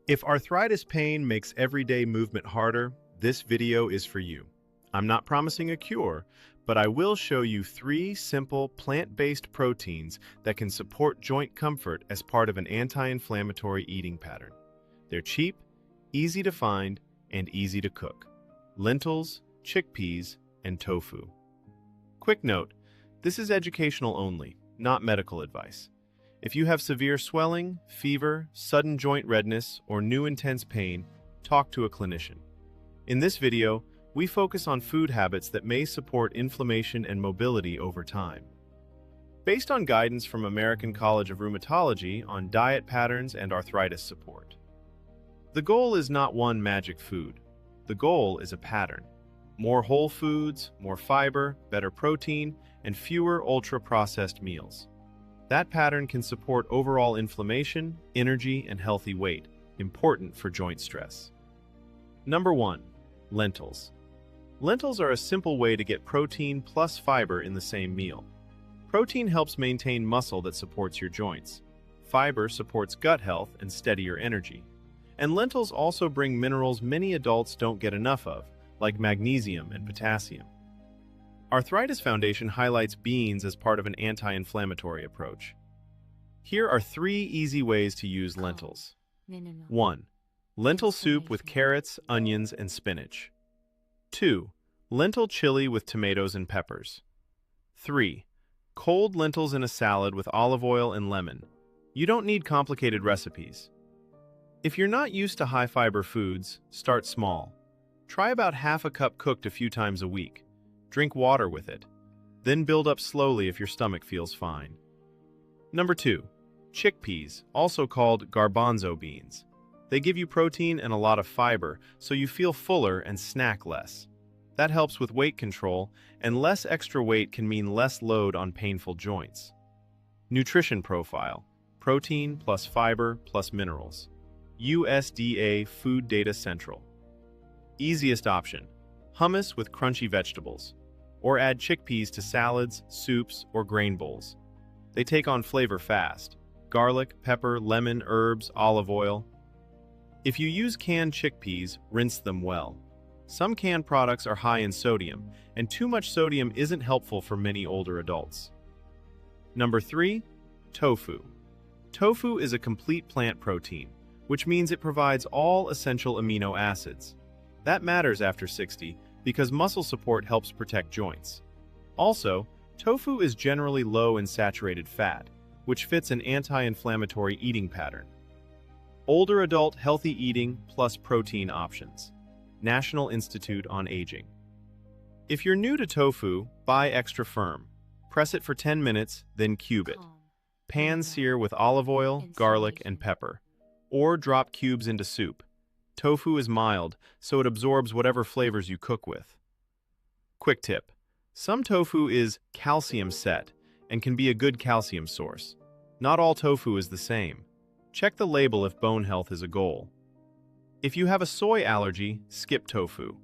If arthritis pain makes everyday movement harder, this video is for you. I'm not promising a cure, but I will show you 3 simple plant-based proteins that can support joint comfort as part of an anti-inflammatory eating pattern. They're cheap, easy to find, and easy to cook. Lentils, chickpeas, and tofu. Quick note, this is educational only, not medical advice. If you have severe swelling, fever, sudden joint redness, or new intense pain, talk to a clinician. In this video, we focus on food habits that may support inflammation and mobility over time. Based on guidance from American College of Rheumatology on diet patterns and arthritis support. The goal is not one magic food. The goal is a pattern. More whole foods, more fiber, better protein, and fewer ultra-processed meals. That pattern can support overall inflammation, energy, and healthy weight, important for joint stress. Number 1. Lentils. Lentils are a simple way to get protein plus fiber in the same meal. Protein helps maintain muscle that supports your joints. Fiber supports gut health and steadier energy. And lentils also bring minerals many adults don't get enough of, like magnesium and potassium. Arthritis Foundation highlights beans as part of an anti-inflammatory approach. Here are 3 easy ways to use lentils. 1. Lentil soup with carrots, onions, and spinach. 2. Lentil chili with tomatoes and peppers. 3. Cold lentils in a salad with olive oil and lemon. You don't need complicated recipes. If you're not used to high-fiber foods, start small. Try about half a cup cooked a few times a week. Drink water with it. Then build up slowly if your stomach feels fine. Number 2. Chickpeas, also called garbanzo beans. They give you protein and a lot of fiber, so you feel fuller and snack less. That helps with weight control, and less extra weight can mean less load on painful joints. Nutrition profile: protein plus fiber plus minerals. USDA Food Data Central. Easiest option: hummus with crunchy vegetables, or add chickpeas to salads, soups, or grain bowls. They take on flavor fast: garlic, pepper, lemon, herbs, olive oil. If you use canned chickpeas, rinse them well. Some canned products are high in sodium, and too much sodium isn't helpful for many older adults. Number 3. Tofu. Tofu is a complete plant protein, which means it provides all essential amino acids. That matters after 60 because muscle support helps protect joints. Also, tofu is generally low in saturated fat, which fits an anti-inflammatory eating pattern. Older adult healthy eating plus protein options. National Institute on Aging. If you're new to tofu, buy extra firm. Press it for 10 minutes, then cube it. Pan sear with olive oil, garlic, and pepper. Or drop cubes into soup. Tofu is mild, so it absorbs whatever flavors you cook with. Quick tip: some tofu is calcium set and can be a good calcium source. Not all tofu is the same. Check the label if bone health is a goal. If you have a soy allergy, skip tofu.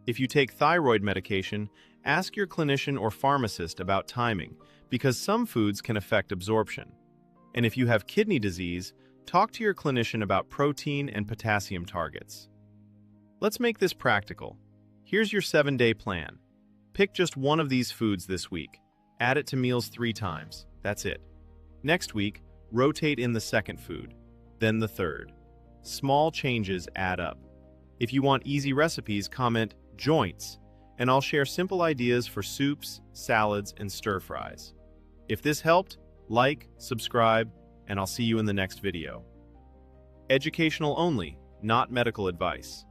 If you take thyroid medication, ask your clinician or pharmacist about timing, because some foods can affect absorption. And if you have kidney disease, talk to your clinician about protein and potassium targets. Let's make this practical. Here's your 7-day plan. Pick just one of these foods this week. Add it to meals 3 times. That's it. Next week, rotate in the second food, then the third. Small changes add up. If you want easy recipes, comment joints, and I'll share simple ideas for soups, salads, and stir-fries. If this helped, like, subscribe, and I'll see you in the next video. Educational only, not medical advice.